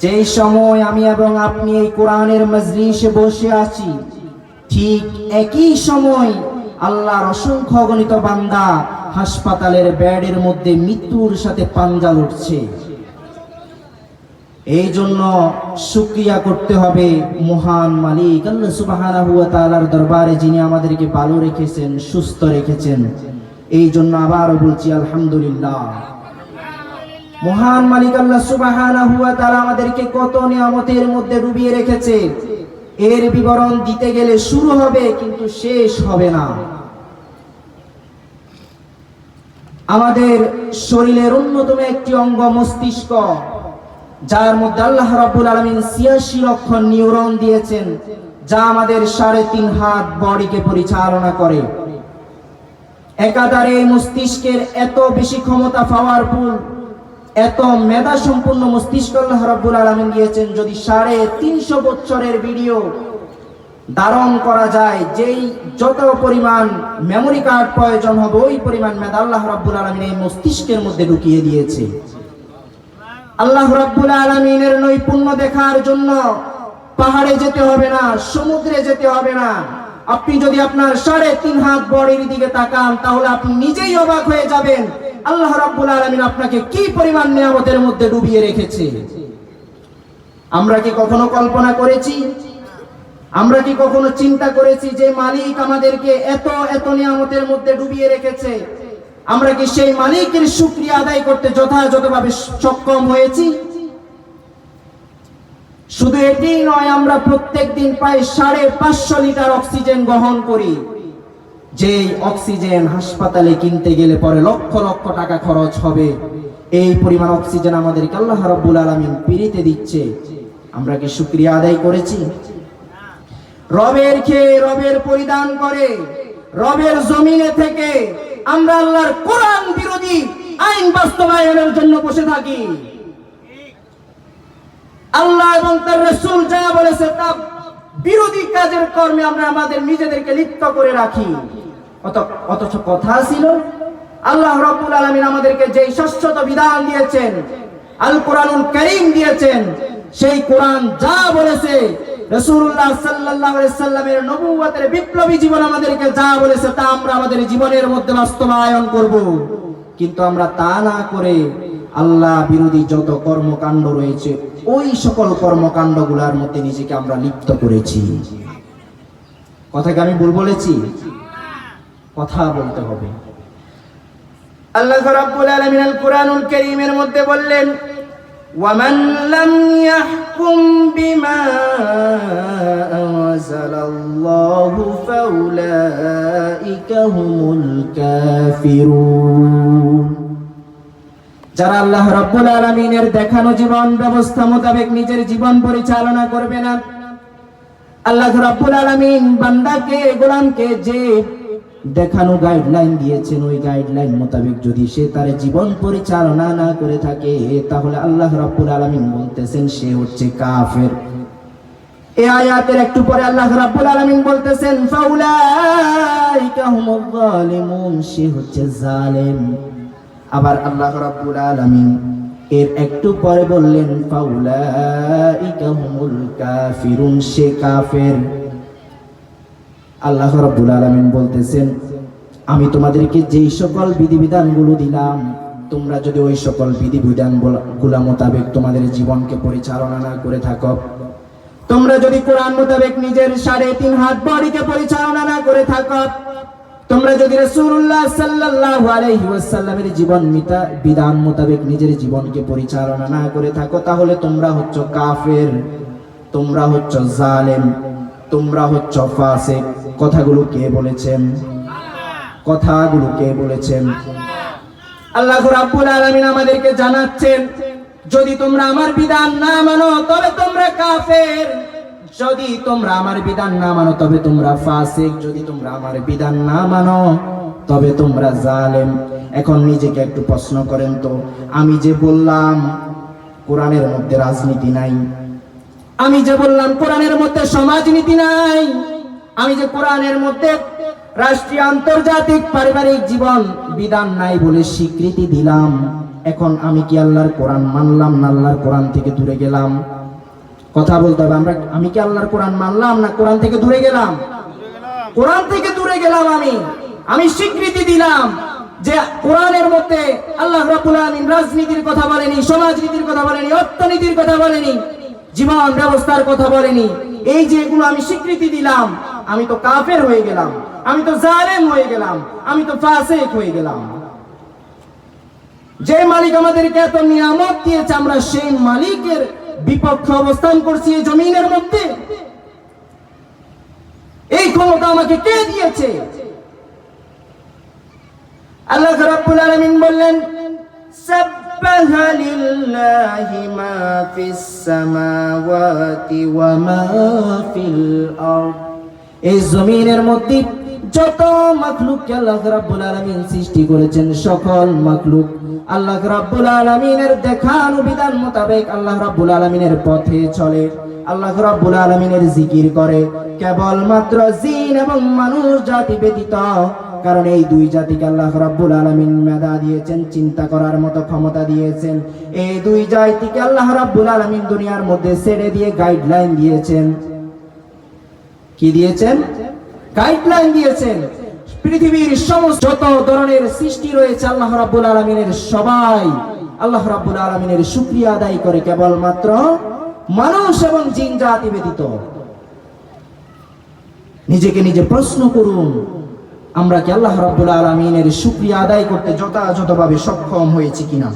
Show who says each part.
Speaker 1: যেই সময় আমি এবং আপনি এই কোরআনের মজলিসে বসে আছি, ঠিক একই সময় আল্লাহর অসংখ্য অগণিত বান্দা হাসপাতালের বেডের মধ্যে মৃত্যুর সাথে পাঞ্জা লড়ছে। এই জন্য শুকরিয়া করতে হবে মহান মালিক আল্লাহ সুবহানাহু ওয়া তাআলার দরবারে, যিনি আমাদেরকে ভালো রেখেছেন, সুস্থ রেখেছেন। এই জন্য আবারও বলছি আলহামদুলিল্লাহ। মহান মালিক আল্লাহ সুবহানাহু ওয়া তাআলা আমাদেরকে কত নিয়ামতের মধ্যে ডুবিয়ে রেখেছে, এর বিবরণ দিতে গেলে শুরু হবে কিন্তু শেষ হবে না। আমাদের শরীরের অন্যতম একটি অঙ্গ মস্তিষ্ক, যার মধ্যে আল্লাহ রাব্বুল আলামিন ৮৬ লক্ষ নিউরন দিয়েছেন, যা আমাদের ৩.৫ হাত বডিকে পরিচালনা করে। একাধারে এই মস্তিষ্কের এত বেশি ক্ষমতা, পাওয়ারফুল, এত মেধা সম্পূর্ণ মস্তিষ্ক আল্লাহ রাব্বুল আলামিন দিয়েছেন। যদি ৩৫০ বছরের ভিডিও ধারণ করা যায়, যেই যত পরিমাণ মেমোরি কার্ড প্রয়োজন হবে, ওই পরিমাণ মেধা আল্লাহ রাব্বুল আলামিন এই মস্তিষ্কের মধ্যে ঢুকিয়ে দিয়েছে। আল্লাহ রাব্বুল আলামিনের নৈপুণ্য দেখার জন্য পাহাড়ে যেতে হবে না, সমুদ্রে যেতে হবে না। আপনি যদি আপনার ৩.৫ হাত বডির দিকে তাকান, তাহলে আপনি নিজেই অবাক হয়ে যাবেন আল্লাহ রাব্বুল আলামিন আপনাকে কি পরিমাণ নিয়ামতের মধ্যে ডুবিয়ে রেখেছে। আমরা কি কখনো কল্পনা করেছি? আমরা কি কখনো চিন্তা করেছি যে মালিক আমাদেরকে এত এত নিয়ামতের মধ্যে ডুবিয়ে রেখেছে? আমরা কি সেই মালিকের শুকরিয়া আদায় করতে যথাযথভাবে সক্ষম হয়েছি? শুধু এটি নয়, আমরা প্রত্যেকদিন প্রায় ৫৫০ লিটার অক্সিজেন গ্রহণ করি। যে অক্সিজেন হাসপাতালে কিনতে গেলে পরে লক্ষ লক্ষ টাকা খরচ হবে। এই পরিমাণ অক্সিজেন আমাদেরকে আল্লাহ রাব্বুল আলামিন ফ্রিতে দিচ্ছে। আমরা কি শুকরিয়া আদায় করেছি? রবের খেয়ে, রবের পরিধান করে, রবের জমিনে থেকে আমরা আল্লাহর কোরআন বিরোধী আইন বাস্তবায়নের জন্য বসে থাকি। আল্লাহ এবং তার রাসূল যা বলেছে তা বিরোধী কাজের কর্মে আমরা আমাদের নিজেদেরকে লিপ্ত করে রাখি। অথচ কথা ছিল আল্লাহ রাব্বুল আলামিন আমাদেরকে যেই শাশ্বত বিধান দিয়েছেন, আল কোরআনুল কারীম দিয়েছেন, সেই কোরআন যা বলেছে, রাসূলুল্লাহ সাল্লাল্লাহু আলাইহি সাল্লামের নবুয়তের বিপ্লবী জীবন আমাদেরকে যা বলেছে, তা আমরা আমাদের জীবনের মধ্যে বাস্তবায়ন করব। কিন্তু আমরা তা না করে আল্লাহ বিরোধী যত কর্মকাণ্ড রয়েছে, ওই সকল কর্মকাণ্ডগুলোর মধ্যে নিজেকে আমরা লিপ্ত করেছি। কথাকে আমি ভুল বলেছি? কথা বলতে হবে। আল্লাহ রাব্বুল আলামিন আল কোরআনুল কারীমের মধ্যে বললেন, ওয়ামান লাম ইয়াহকুম বিমা আনজালাল্লাহু ফাউলাইকা হুমুল কাফিরুন। যারা আল্লাহ রাব্বুল আলামিনের দেখানো জীবন ব্যবস্থা মোতাবেক নিজের জীবন পরিচালনা করবে না, আল্লাহ রাব্বুল আলামিন বান্দাকে, গোলামকে যে দেখানো গাইডলাইন দিয়েছেন, ওই গাইডলাইন মোতাবেক যদি সে তার জীবন পরিচালনা না করে থাকে, তাহলে আল্লাহ রাব্বুল আলামিন বলতেছেন সে হচ্ছে কাফের। এই আয়াতের একটু পরে আল্লাহ রাব্বুল আলামিন বলতেছেন ফাউলাইকা হুমুয যালিমুন, সে হচ্ছে জালেম। আবার আল্লাহ রাব্বুল আলামিন এর একটু পরে বললেন ফাউলাইকা হুমুল কাফিরুন, সে কাফের। আল্লাহ রাব্বুল আলামিন বলতেছেন আমি তোমাদেরকে যেই সকল বিধিবিধানগুলো দিলাম, তোমরা যদি ওই সকল বিধিবিধানগুলো মোতাবেক তোমাদের জীবনকে পরিচালনা না করে থাকো, তোমরা যদি কোরআন মোতাবেক নিজের ৩.৫ হাত বডিকে পরিচালনা না করে থাকো, তোমরা যদি রাসূলুল্লাহ সাল্লাল্লাহু আলাইহি ওয়াসাল্লামের জীবন বিধান মোতাবেক নিজের জীবনকে পরিচালনা না করে থাকো, তাহলে তোমরা হচ্ছ কাফের, তোমরা হচ্ছ জালেম, তোমরা হচ্ছ ফাসিক। কথাগুলো কে বলেছেন? কথাগুলো কে বলেছেন? আল্লাহ রাব্বুল আলামিন আমাদেরকে জানাচ্ছেন যদি তোমরা আমার বিধান না মানো তবে তোমরা কাফের, যদি তোমরা আমার বিধান না মানো তবে তোমরা ফাসিক, যদি তোমরা আমার বিধান না মানো তবে তোমরা জালেম। এখন নিজেকে একটু প্রশ্ন করেন তো, আমি যে বললাম কোরআনের মধ্যে রাজনীতি নাই, আমি যে বললাম কোরআনের মধ্যে সমাজনীতি নাই, আমি যে কোরআনের মধ্যে রাষ্ট্রীয়, আন্তর্জাতিক, পারিবারিক জীবন বিধান নাই বলে স্বীকৃতি দিলাম, এখন আমি কি আল্লাহর কোরআন মানলাম না আল্লাহর কোরআন থেকে দূরে গেলাম? কথা বলতে হবে। আমি কি আল্লাহর কোরআন মানলাম না কোরআন থেকে দূরে গেলাম? কোরআন থেকে দূরে গেলাম। আমি স্বীকৃতি দিলাম যে কোরআনের মধ্যে আল্লাহ রাব্বুল আলামিন রাজনীতির কথা বলেনি, সমাজনীতির কথা বলেনি, অর্থনীতির কথা বলেনি, জীবন ব্যবস্থার কথা বলেনি। এই যে এগুলো আমি স্বীকৃতি দিলাম, আমি তো কাফের হয়ে গেলাম, আমি তো জালেম হয়ে গেলাম, আমি তো ফাসিক হয়ে গেলাম। যে মালিক আমাদেরকে এত নিয়ামত দিয়েছে, আমরা সেই মালিকের বিপক্ষে অবস্থান করছি এই জমিনের মধ্যে। এই ক্ষমতা আমাকে কে দিয়েছে? আল্লাহ রাব্বুল আলামিন বললেন, সাব্বাহা লিল্লাহি মা ফিস সামাওয়াতি ওয়া মা ফিল আরদ। এই জমিনের মধ্যে যত মাখলুককে আল্লাহ রাব্বুল আলামিন সৃষ্টি করেছেন, সকল মাখলুক আল্লাহ রাব্বুল আলামিনের দেখানো বিধান মোতাবেক আল্লাহ রাব্বুল আলামিনের পথে চলে, আল্লাহ রাব্বুল আলামিনের জিকির করে। কেবলমাত্র জিন এবং মানুষ জাতি ব্যতীত, কারণ এই দুই জাতিকে আল্লাহ রাব্বুল আলামিন মেধা দিয়েছেন, চিন্তা করার মতো ক্ষমতা দিয়েছেন। এই দুই জাতিকে আল্লাহ রাব্বুল আলামিন দুনিয়ার মধ্যে ছেড়ে দিয়ে গাইডলাইন দিয়েছেন। কি দিয়েছেন? গাইডলাইন দিয়েছেন। পৃথিবীর সমস্ত যত ধরনের সৃষ্টি রয়েছে আল্লাহ রাব্বুল আলামিনের, সবাই আল্লাহ রাব্বুল আলামিনের শুকরিয়া আদায় করে, কেবলমাত্র মানুষ এবং জিন জাতি ব্যতীত। নিজেকে নিজে প্রশ্ন করুন, আমরা কি আল্লাহ রাব্বুল আলামিনের শুকরিয়া আদায় করতে যথাযথভাবে সক্ষম হয়েছি কিনা?